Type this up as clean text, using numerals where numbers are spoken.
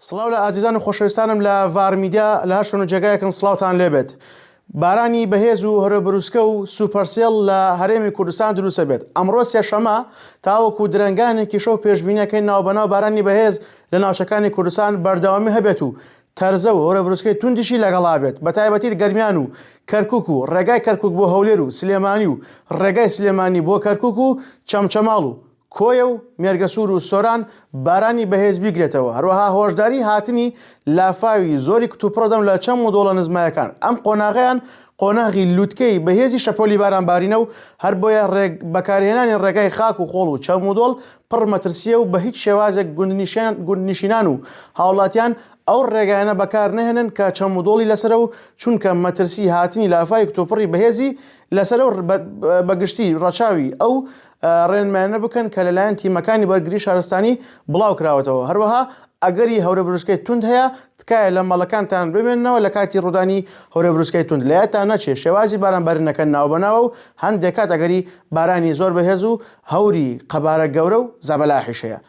سڵاو لە ئازیزان و خۆشەویستانم لە ڤار میدیا لە هەر شوێن و جێگایەکم سڵاوتان لێبێت. بارانی بەهێز و هەرەبروسکە و سوپەرسێڵ لە هەرێمی کوردستان دروستە بێت. ئەمڕۆ سێشەمە تاوەکو درەنگانێکی شەو پێشبینیەکەی ناوبەناو بارانی بەهێز لە ناوچەکانی کوردستان بەردەوامی هەبێت و تەرزە و هەرەبروسکەی توندیشی لەگەڵا بێت. بەتایبەتی گەرمیان و کەرکووک و ڕێگای کەرکووک بۆ هەولێر و سلێمانی و ڕێگای سلێمانی بۆ کەرکووک و چەمچەماڵ و کۆیە و مێرگەسوور و سۆران بارانی بەهێز بیگرێتەوە. هەروەها هۆشداری هاتنی لافاوی زۆری کتوپڕۆدەم لە چەم و دۆڵە نزمایەکان. ئەم قۆناغیان قۆناغی لووتکەی بەهێزی شەپۆلی بارانبارینە و هەر بۆیە بەکارهێنانی ڕێگای خاک و خۆڵ و چەم و دۆڵ پڕ مەترسیە و بە هیچ شێوازێک گوندنشینان و هاوڵاتیان ئەو ڕێگایانە بەکار نهێنن کە چەم و دۆڵی لەسرە و چونکە مەترسی هاتنی لافای کتۆپڕی بەهێزی لەسەر و بەگشتی ڕەچاوی ئەو ڕێنمانە بکەن کە لەلایەن تیمەکانی بەرگری شارستانی بڵاو کراوەتەوە. هەروەها ئەگەری هەورەبروسکەی تند هەیە تکایە لە مەڵەکانتان ببێننەوە لە کاتی ڕوودانی هەورەبروسکەی تند لایەتان نەچێت شێوازی بارانبارینەکە ناوبەناوە و هەندێک کات ئەگەری بارانی زۆر بەهێز و هەوری قەبارە گەورە و زەبەلاحیش هەیە.